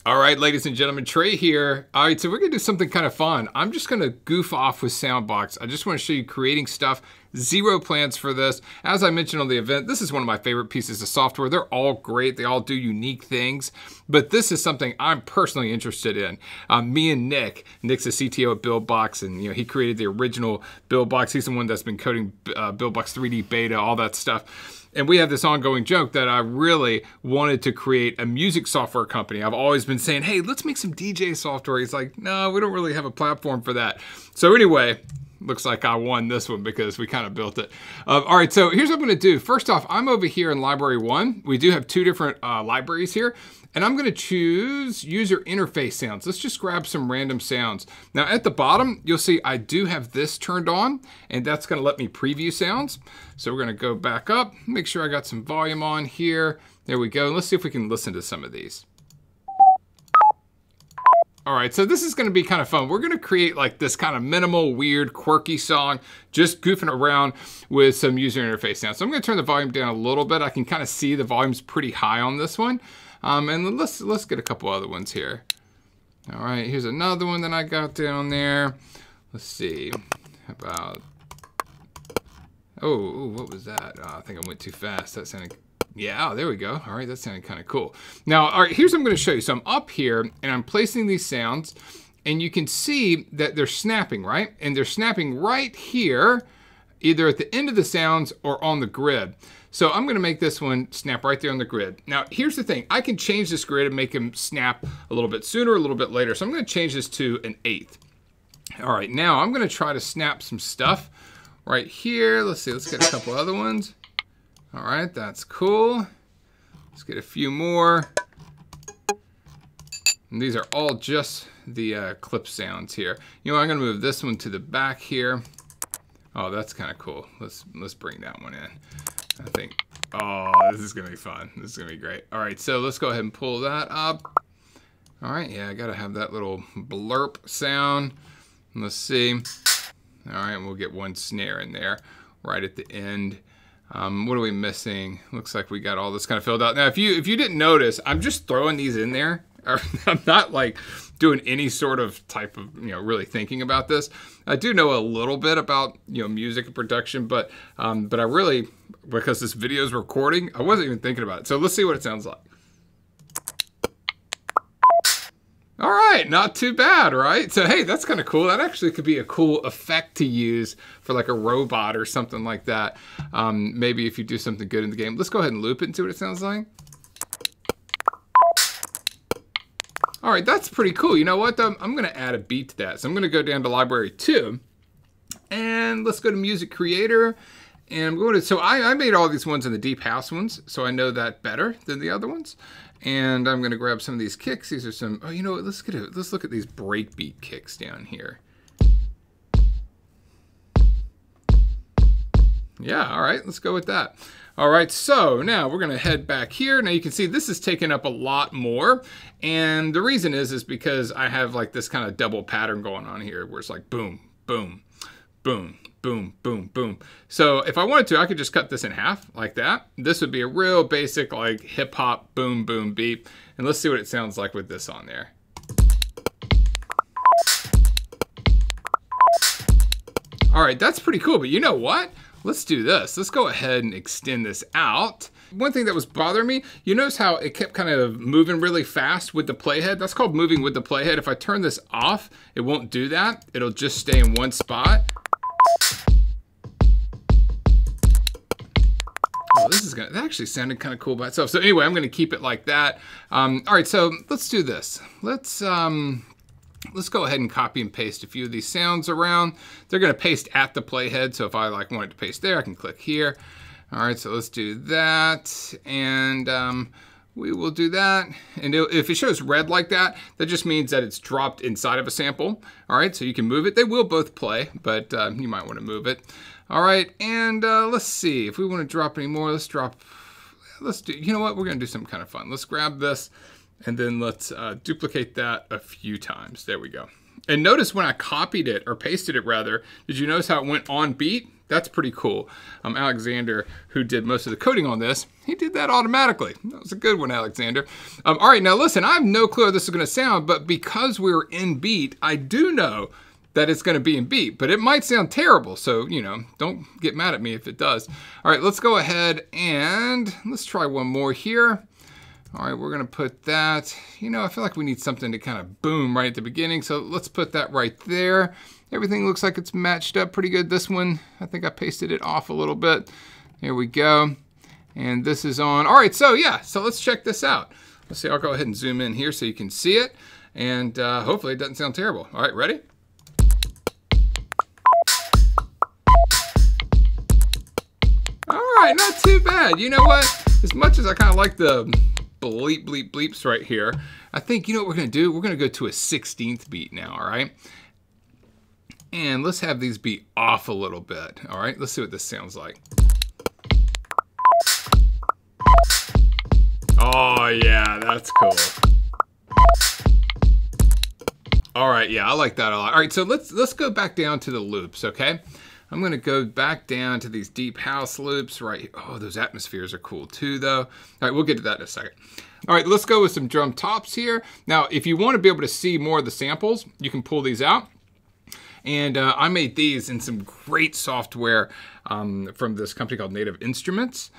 All right, ladies and gentlemen, Trey here. All right, so we're gonna do something kind of fun. I'm just gonna goof off with Soundbox. I just wanna show you creating stuff. Zero plans for this. As I mentioned on the event, this is one of my favorite pieces of software. They're all great. They all do unique things, but this is something I'm personally interested in. Me and Nick's the CTO at Buildbox, and he created the original Buildbox. He's the one that's been coding Buildbox 3D beta, all that stuff. And we have this ongoing joke that I really wanted to create a music software company. I've always been saying, hey, let's make some DJ software. He's like, no, we don't really have a platform for that. So anyway, looks like I won this one because we kind of built it. All right, so here's what I'm gonna do. First off, I'm over here in library 1. We do have 2 different libraries here. And I'm gonna choose user interface sounds. Let's just grab some random sounds. Now at the bottom, you'll see I do have this turned on, and that's gonna let me preview sounds. So we're gonna go back up, make sure I got some volume on here. There we go. Let's see if we can listen to some of these. All right, so this is gonna be kind of fun. We're gonna create like this kind of minimal, weird, quirky song, just goofing around with some user interface sounds. So I'm gonna turn the volume down a little bit. I can kind of see the volume's pretty high on this one. And let's get a couple other ones here. All right, here's another one that I got down there. Let's see, how about, oh, what was that? Oh, I think I went too fast. That sounded, yeah, there we go. All right, that sounded kind of cool. Now, all right, here's what I'm gonna show you. So I'm up here and I'm placing these sounds, and you can see that they're snapping, right? And they're snapping right here, either at the end of the sounds or on the grid. So I'm gonna make this one snap right there on the grid. Now, here's the thing. I can change this grid and make them snap a little bit sooner, a little bit later. So I'm gonna change this to an 1/8. All right, now I'm gonna try to snap some stuff right here. Let's see, let's get a couple other ones. All right, that's cool. Let's get a few more. And these are all just the clip sounds here. I'm gonna move this one to the back here. Oh, that's kind of cool. Let's bring that one in. I think, oh, this is gonna be fun. This is gonna be great. All right, so let's go ahead and pull that up. All right, yeah, I gotta have that little blurp sound. Let's see. All right, we'll get one snare in there right at the end. What are we missing? Looks like we got all this kind of filled out. Now, if you didn't notice, I'm just throwing these in there. I'm not like doing any sort of type of, really thinking about this. I do know a little bit about, music and production, but I really, because this video is recording, I wasn't even thinking about it. So let's see what it sounds like. All right, not too bad, right? So hey, that's kind of cool. That actually could be a cool effect to use for like a robot or something like that. Maybe if you do something good in the game. Let's go ahead and loop it and see what it sounds like. All right, that's pretty cool. You know what, though? I'm gonna add a beat to that. So I'm gonna go down to library 2, and let's go to music creator. And I'm going to, so I made all these ones in the deep house ones, so I know that better than the other ones. And I'm gonna grab some of these kicks. These are some, oh, you know what, let's look at these breakbeat kicks down here. Yeah, all right, let's go with that. All right, so now we're gonna head back here. Now you can see this is taking up a lot more. And the reason is because I have like this kind of double pattern going on here where it's like boom, boom, boom, boom, boom, boom. So if I wanted to, I could just cut this in half like that. This would be a real basic like hip hop boom, boom, beat. And let's see what it sounds like with this on there. All right, that's pretty cool, but you know what? Let's do this. Let's go ahead and extend this out. One thing that was bothering me, you notice how it kept kind of moving really fast with the playhead? That's called moving with the playhead. If I turn this off, it won't do that. It'll just stay in one spot. Oh, that actually sounded kind of cool by itself. So anyway, I'm gonna keep it like that. All right, so let's do this. Let's go ahead and copy and paste a few of these sounds around. They're gonna paste at the playhead, so if I like wanted to paste there, I can click here. All right, so let's do that, and we will do that. And if it shows red like that, that just means that it's dropped inside of a sample. All right, so you can move it. They will both play, but you might wanna move it. All right, and let's see, if we wanna drop any more, let's do, you know what, we're gonna do something kind of fun. Let's grab this, and then let's duplicate that a few times. There we go. And notice when I copied it, or pasted it rather, did you notice how it went on beat? That's pretty cool. Alexander, who did most of the coding on this, he did that automatically. That was a good one, Alexander. All right, now listen, I have no clue how this is going to sound, but because we're in beat, I do know that it's going to be in beat, but it might sound terrible. So, you know, don't get mad at me if it does. All right, let's go ahead and let's try one more here. All right, we're going to put that, you know, I feel like we need something to kind of boom right at the beginning. So let's put that right there. Everything looks like it's matched up pretty good. This one, I think I pasted it off a little bit. Here we go. And this is on. All right, so yeah, so let's check this out. Let's see, I'll go ahead and zoom in here so you can see it. And hopefully it doesn't sound terrible. All right, ready? All right, not too bad. You know what? As much as I kind of like the bleep, bleep, bleeps right here, I think, you know what we're going to do? We're going to go to a 16th beat now, all right? And let's have these be off a little bit, all right? Let's see what this sounds like. Oh, yeah, that's cool. All right, yeah, I like that a lot. All right, so let's go back down to the loops, okay? I'm going to go back down to these deep house loops right here. Oh, those atmospheres are cool too, though. All right, we'll get to that in a second. All right, let's go with some drum tops here. Now, if you want to be able to see more of the samples, you can pull these out. And I made these in some great software from this company called Native Instruments,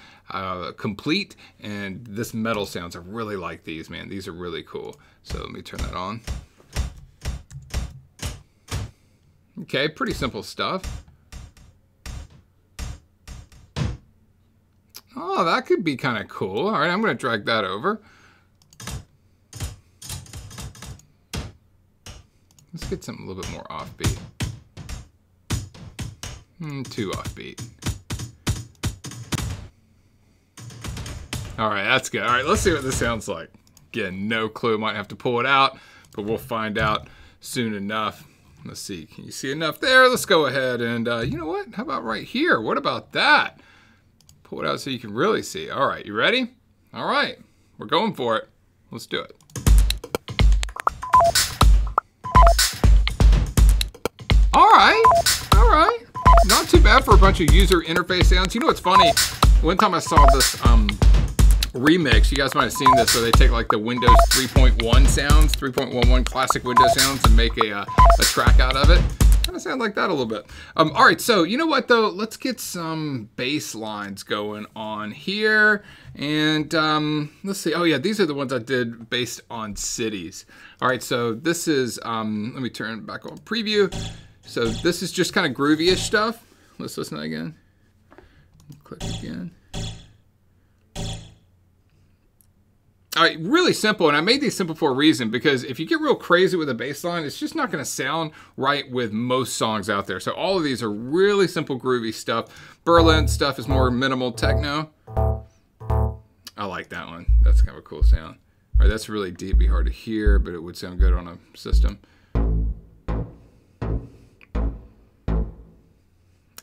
Complete. And this metal sounds, I really like these, man. These are really cool. So let me turn that on. Okay, pretty simple stuff. Oh, that could be kind of cool. All right, I'm going to drag that over. Let's get something a little bit more offbeat. Too offbeat. All right, that's good. All right, let's see what this sounds like. Again, no clue. Might have to pull it out, but we'll find out soon enough. Let's see. Can you see enough there? Let's go ahead and, you know what? How about right here? What about that? Pull it out so you can really see. All right, you ready? All right, we're going for it. Let's do it. All right. Not too bad for a bunch of user interface sounds. You know what's funny? One time I saw this remix, you guys might have seen this, where they take like the Windows 3.1 sounds, 3.11 classic Windows sounds, and make a track out of it. Kind of sound like that a little bit. All right, so you know what though? Let's get some bass lines going on here. And let's see. Oh yeah, these are the ones I did based on cities. All right, so this is, let me turn it back on preview. So this is just kind of groovy-ish stuff. Let's listen again. Click again. All right, really simple, and I made these simple for a reason, because if you get real crazy with a bass line, it's just not going to sound right with most songs out there. So all of these are really simple, groovy stuff. Berlin stuff is more minimal techno. I like that one. That's kind of a cool sound. All right, that's really deep, be hard to hear, but it would sound good on a system.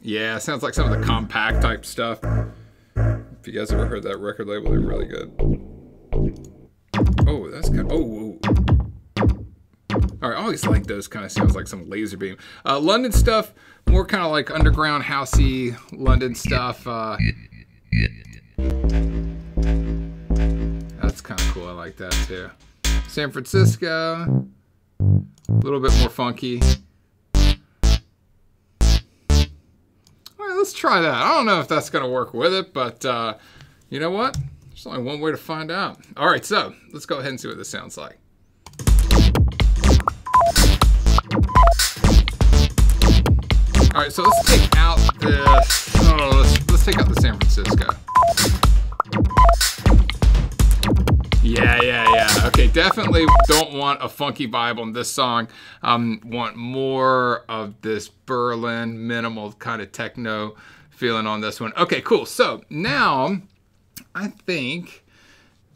Yeah, it sounds like some of the compact type stuff. If you guys ever heard that record label, they're really good. Oh, that's kind of, oh. All right, I always like those kind of sounds, like some laser beam. London stuff, more kind of like underground, housey London stuff. That's kind of cool, I like that too. San Francisco, a little bit more funky. All right, let's try that. I don't know if that's gonna work with it, but you know what? There's only one way to find out. All right, so let's go ahead and see what this sounds like. All right, so let's take out this. Oh, let's take out the San Francisco. Yeah. Okay, definitely don't want a funky vibe on this song. Want more of this Berlin minimal kind of techno feeling on this one. Okay, cool. So now I think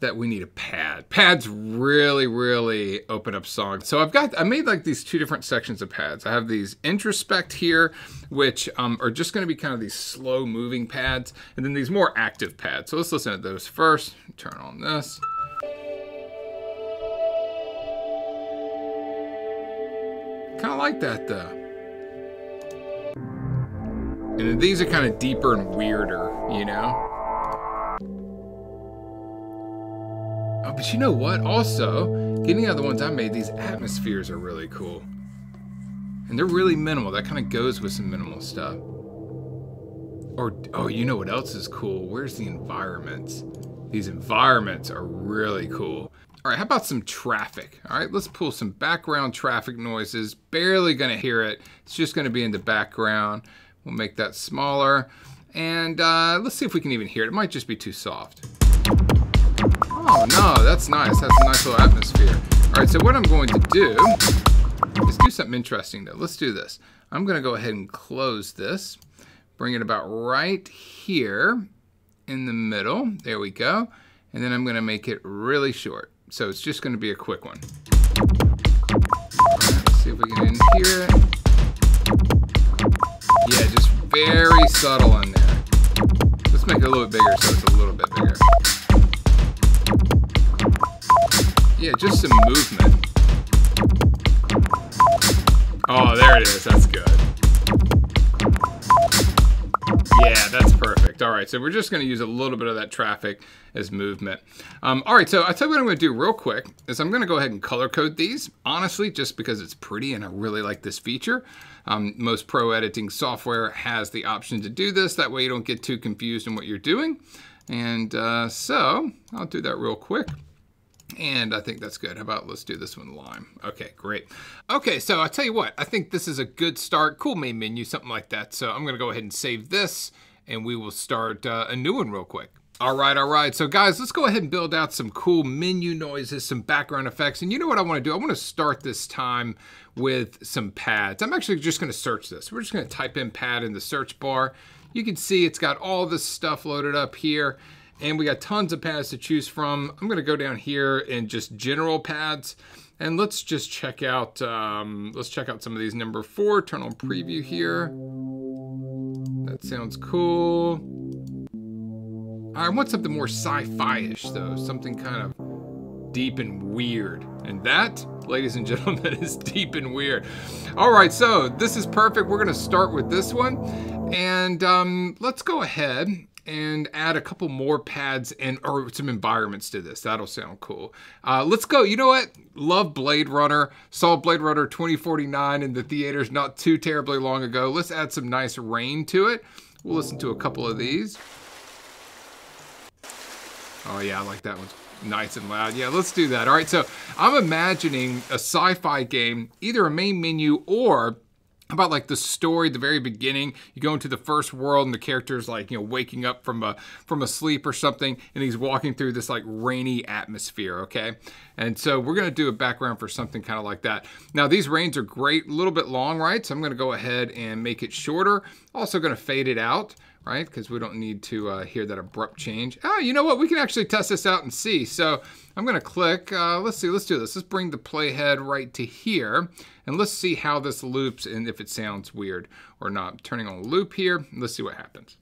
that we need a pad. Pads really open up songs. So I made like these two different sections of pads. I have these Introspect here, which are just gonna be kind of these slow moving pads, and then these more active pads. So let's listen to those first. Turn on this. Kind of like that though. And then these are kind of deeper and weirder, you know? Oh, but you know what? Also, getting out of the ones I made, these atmospheres are really cool. And they're really minimal. That kind of goes with some minimal stuff. Or, oh, you know what else is cool? Where's the environments? These environments are really cool. All right, how about some traffic? All right, let's pull some background traffic noises. Barely gonna hear it. It's just gonna be in the background. We'll make that smaller. And let's see if we can even hear it. It might just be too soft. Oh no, that's nice. That's a nice little atmosphere. All right, so what I'm going to do is do something interesting though. Let's do this. I'm gonna go ahead and close this. Bring it about right here in the middle. There we go. And then I'm gonna make it really short. So it's just gonna be a quick one. Let's see if we can hear it. Yeah, just very subtle in there. Let's make it a little bit bigger so it's a little bit bigger. Yeah, just some movement. Oh, there it is, that's good. Yeah, that's perfect. All right, so we're just gonna use a little bit of that traffic as movement. All right, so I tell you what I'm gonna do real quick is I'm gonna go ahead and color code these, honestly, just because it's pretty and I really like this feature. Most pro editing software has the option to do this. That way you don't get too confused in what you're doing. And so I'll do that real quick. And I think that's good. How about let's do this one lime. Okay, great. Okay, so I'll tell you what, I think this is a good start. Cool main menu, something like that. So I'm gonna go ahead and save this and we will start a new one real quick. All right. So guys, let's go ahead and build out some cool menu noises, some background effects. And you know what I wanna do? I wanna start this time with some pads. I'm actually just gonna search this. We're just gonna type in pad in the search bar. You can see it's got all this stuff loaded up here. And we got tons of pads to choose from. I'm gonna go down here in just general pads, and let's just check out, some of these. Number 4, turn on preview here. That sounds cool. I want something more sci-fi-ish though, something kind of deep and weird. And that, ladies and gentlemen, is deep and weird. All right, so this is perfect. We're gonna start with this one. And let's go ahead and add a couple more pads or some environments to this. That'll sound cool. Let's go. You know what? Love Blade Runner. Saw Blade Runner 2049 in the theaters not too terribly long ago. Let's add some nice rain to it. We'll listen to a couple of these. Oh yeah, I like that one. Nice and loud. Yeah, let's do that. All right, so I'm imagining a sci-fi game, either a main menu or about like the story at the very beginning. You go into the first world and the character's like, you know, waking up from a sleep or something, and he's walking through this like rainy atmosphere, okay? And so we're gonna do a background for something kind of like that. Now these rains are great, a little bit long, right? So I'm gonna go ahead and make it shorter. Also gonna fade it out, right? Because we don't need to hear that abrupt change. Oh, you know what? We can actually test this out and see. So I'm gonna click, let's see, let's do this. Let's bring the playhead right to here. And let's see how this loops and if it sounds weird or not. Turning on a loop here, let's see what happens.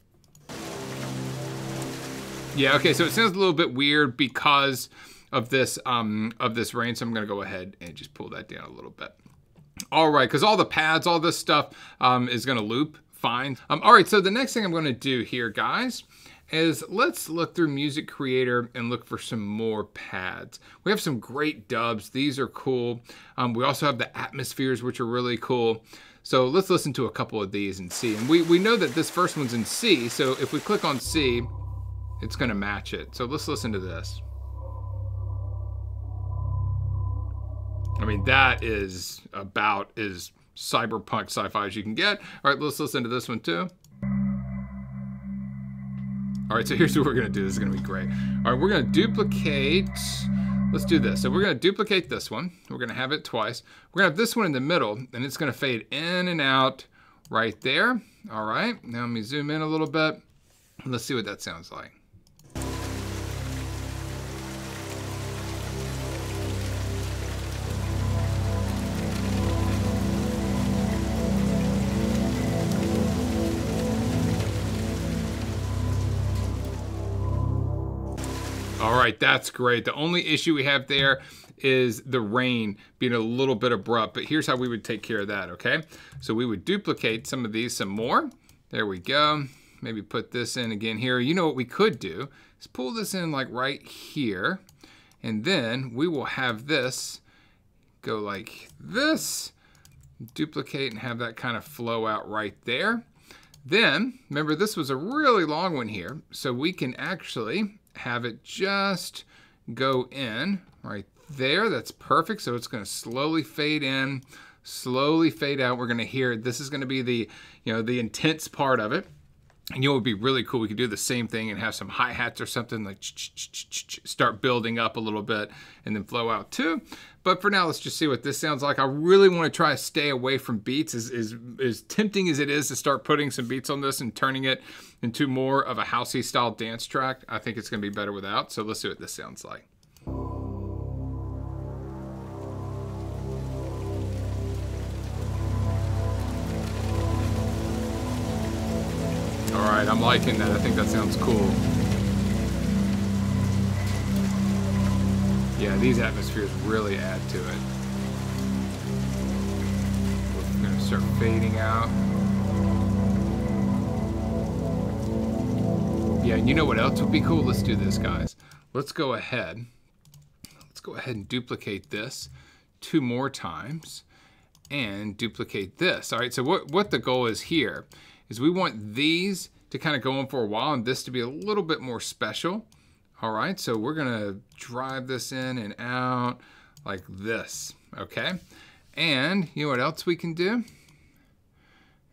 Yeah, okay, so it sounds a little bit weird because of this rain, so I'm gonna go ahead and just pull that down a little bit. All right, because all the pads, all this stuff is gonna loop fine. All right, so the next thing I'm gonna do here, guys, is let's look through Music Creator and look for some more pads. We have some great dubs. These are cool. We also have the atmospheres, which are really cool. So let's listen to a couple of these and see. And we know that this first one's in C, so if we click on C, it's gonna match it. So let's listen to this. I mean, that is about as cyberpunk sci-fi as you can get. All right, let's listen to this one too. All right, so here's what we're gonna do. This is gonna be great. All right, we're gonna duplicate. Let's do this. So we're gonna duplicate this one. We're gonna have it twice. We're gonna have this one in the middle, and it's gonna fade in and out right there. All right, now let me zoom in a little bit. Let's see what that sounds like. All right, that's great. The only issue we have there is the rain being a little bit abrupt, but here's how we would take care of that, okay? So we would duplicate some of these some more, There we go. Maybe put this in again here. You know what we could do is pull this in like right here, and then we will have this go like this, duplicate and have that kind of flow out right there. Then, remember this was a really long one here, so we can actually have it just go in right there. That's perfect. So it's going to slowly fade in, slowly fade out. We're going to hear, this is going to be the, the intense part of it. And it would be really cool. We could do the same thing and have some hi-hats or something, like start building up a little bit and then flow out too. But for now, let's just see what this sounds like. I really want to try to stay away from beats. As tempting as it is to start putting some beats on this and turning it into more of a housey style dance track, I think it's going to be better without. So let's see what this sounds like. All right, I'm liking that. I think that sounds cool. Yeah, these atmospheres really add to it. We're gonna start fading out. Yeah, and you know what else would be cool? Let's do this, guys. Let's go ahead and duplicate this 2 more times and duplicate this. All right, so what the goal is here is we want these to kind of go on for a while and this to be a little bit more special. All right, so we're gonna drive this in and out like this, okay? And you know what else we can do?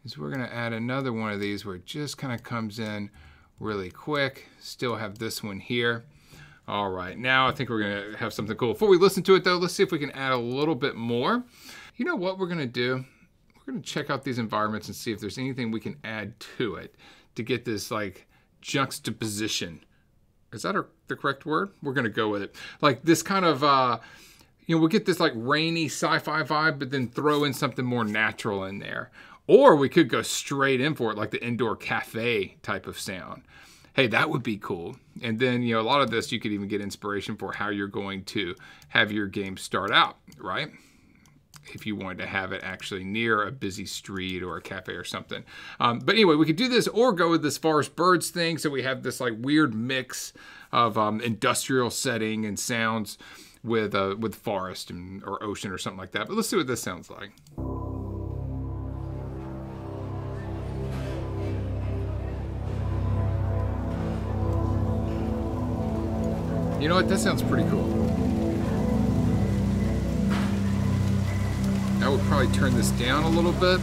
Is we're gonna add another one of these where it just kind of comes in really quick. Still have this one here. All right, now I think we're gonna have something cool. Before we listen to it though, let's see if we can add a little bit more. You know what we're gonna do? We're gonna check out these environments and see if there's anything we can add to it to get this like juxtaposition. Is that the correct word? We're gonna go with it. Like this kind of, we'll get this like rainy sci-fi vibe, but then throw in something more natural in there. Or we could go straight in for it, like the indoor cafe type of sound. Hey, that would be cool. And then, a lot of this, you could even get inspiration for how you're going to have your game start out, right? If you wanted to have it actually near a busy street or a cafe or something. But anyway, we could do this or go with this forest birds thing. So we have this like weird mix of industrial setting and sounds with forest or ocean or something like that. But let's see what this sounds like. You know what? That sounds pretty cool. I would probably turn this down a little bit.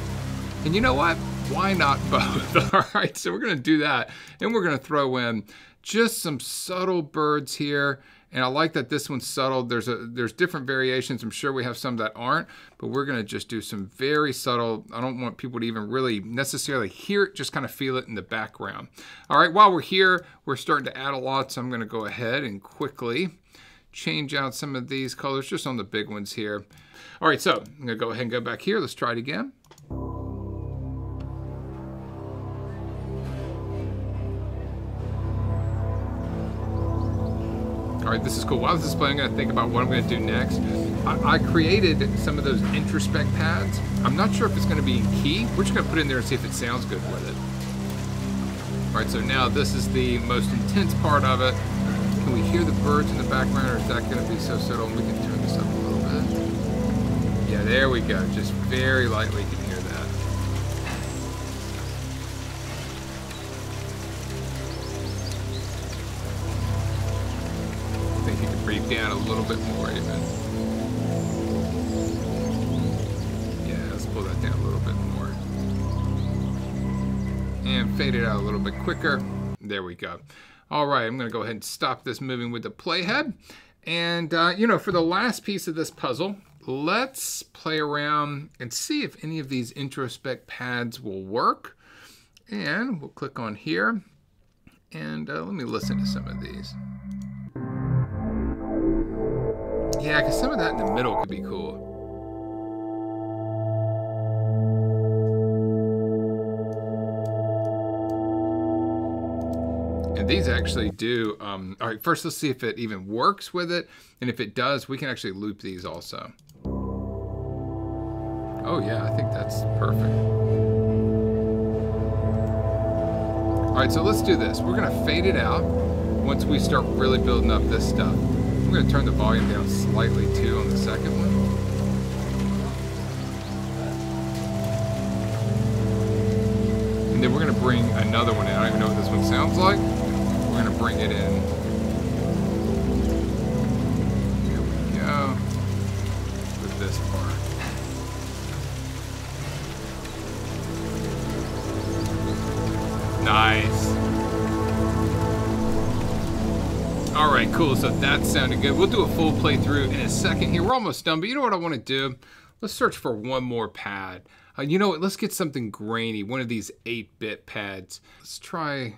And you know what? Why not both? All right, so we're gonna do that. And we're gonna throw in just some subtle birds here. And I like that this one's subtle. There's different variations. I'm sure we have some that aren't, but we're gonna just do some very subtle. I don't want people to even really necessarily hear it, just kind of feel it in the background. All right, while we're here, we're starting to add a lot, so I'm gonna go ahead and quickly change out some of these colors, just on the big ones here. All right, so I'm gonna go ahead and go back here. Let's try it again. All right, this is cool. While this is playing, I'm gonna think about what I'm gonna do next. I created some of those Introspect Pads. I'm not sure if it's gonna be in key. We're just gonna put it in there and see if it sounds good with it. All right, so now this is the most intense part of it. Can we hear the birds in the background, or is that gonna be so subtle? We can turn this up a little bit. Yeah, there we go. Just very lightly you can hear that. I think you can breathe down a little bit more even. Yeah, let's pull that down a little bit more. And fade it out a little bit quicker. There we go. All right, I'm gonna go ahead and stop this moving with the playhead. And for the last piece of this puzzle, let's play around and see if any of these Introspect Pads will work. And we'll click on here. And let me listen to some of these. Yeah, because some of that in the middle could be cool. And these actually do, all right, first let's see if it even works with it. And if it does, we can actually loop these also. Oh yeah, I think that's perfect. right, so let's do this. We're gonna fade it out once we start really building up this stuff. We're gonna turn the volume down slightly too on the second one. And then we're gonna bring another one in. I don't even know what this one sounds like. We're gonna bring it in. Here we go. With this part. Nice. All right, cool. So that sounded good. We'll do a full playthrough in a second here. We're almost done, but you know what I want to do? Let's search for one more pad. You know what? Let's get something grainy. One of these 8-bit pads. Let's try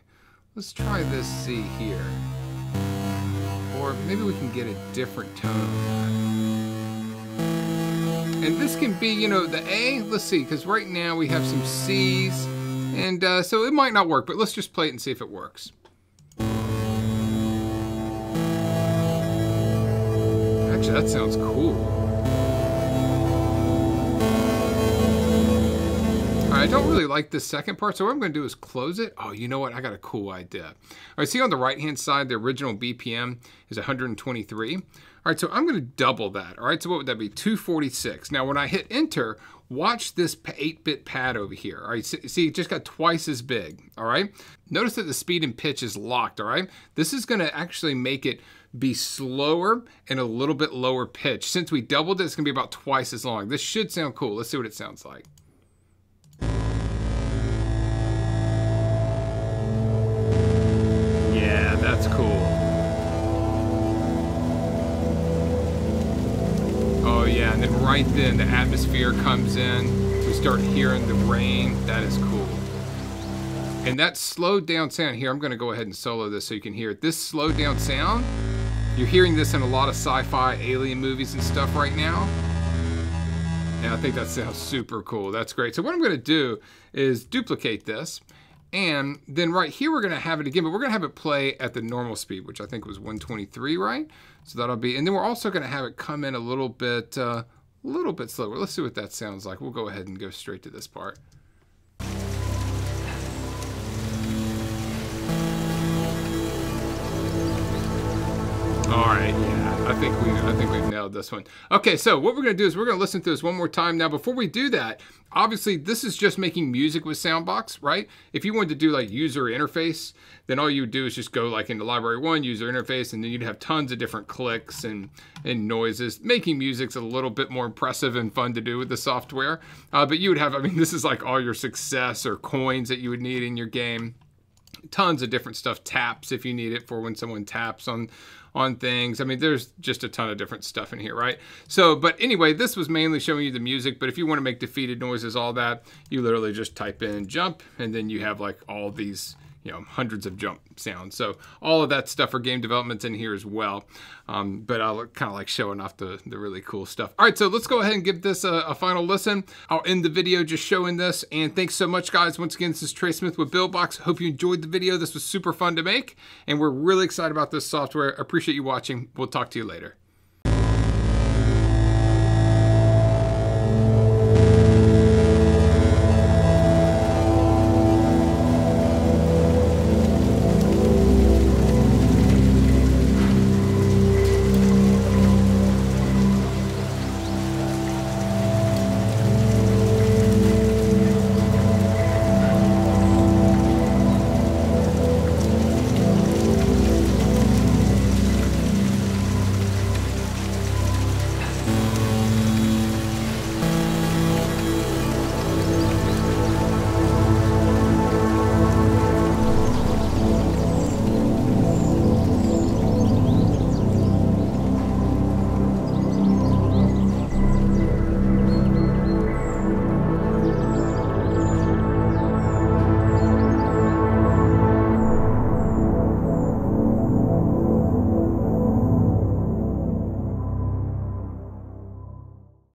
this C here. Or maybe we can get a different tone. And this can be, you know, the A. Let's see, because right now we have some C's. And so it might not work, but let's just play it and see if it works. Actually, that sounds cool. All right, I don't really like this second part, so what I'm going to do is close it. Oh, you know what? I got a cool idea. All right, see on the right-hand side, the original BPM is 123. All right, so I'm going to double that. All right, so what would that be? 246. Now, when I hit enter, watch this 8-bit pad over here. All right, see, it just got twice as big. All right, notice that the speed and pitch is locked. All right, this is going to actually make it be slower and a little bit lower pitch. Since we doubled it, it's going to be about twice as long. This should sound cool. Let's see what it sounds like. Yeah, that's cool. Oh yeah, and then right then the atmosphere comes in. We start hearing the rain. That is cool. And that slowed down sound here, I'm gonna go ahead and solo this so you can hear it. This slowed down sound, you're hearing this in a lot of sci-fi alien movies and stuff right now. And I think that sounds super cool. That's great. So what I'm gonna do is duplicate this. And then right here, we're gonna have it again, but we're gonna have it play at the normal speed, which I think was 123, right? So that'll be, and then we're also gonna have it come in a little bit slower. Let's see what that sounds like. We'll go ahead and go straight to this part. All right, yeah, I think we've nailed this one. Okay, so what we're gonna do is we're gonna listen to this one more time. Now, before we do that, obviously this is just making music with Soundbox, right? If you wanted to do like user interface, then all you would do is just go like into library 1, user interface, and then you'd have tons of different clicks and noises. Making music's a little bit more impressive and fun to do with the software. But you would have, I mean, this is like all your success or coins that you would need in your game. Tons of different stuff, taps if you need it for when someone taps on things. I mean, there's just a ton of different stuff in here, right? So, but anyway, this was mainly showing you the music, but if you want to make defeated noises, all that, you literally just type in jump, and then you have like all these, you know, hundreds of jump sounds. So all of that stuff for game development's in here as well. But I kind of like showing off the really cool stuff. All right, so let's go ahead and give this a final listen. I'll end the video just showing this. And thanks so much, guys. Once again, this is Trey Smith with Buildbox. Hope you enjoyed the video. This was super fun to make, and we're really excited about this software. Appreciate you watching. We'll talk to you later.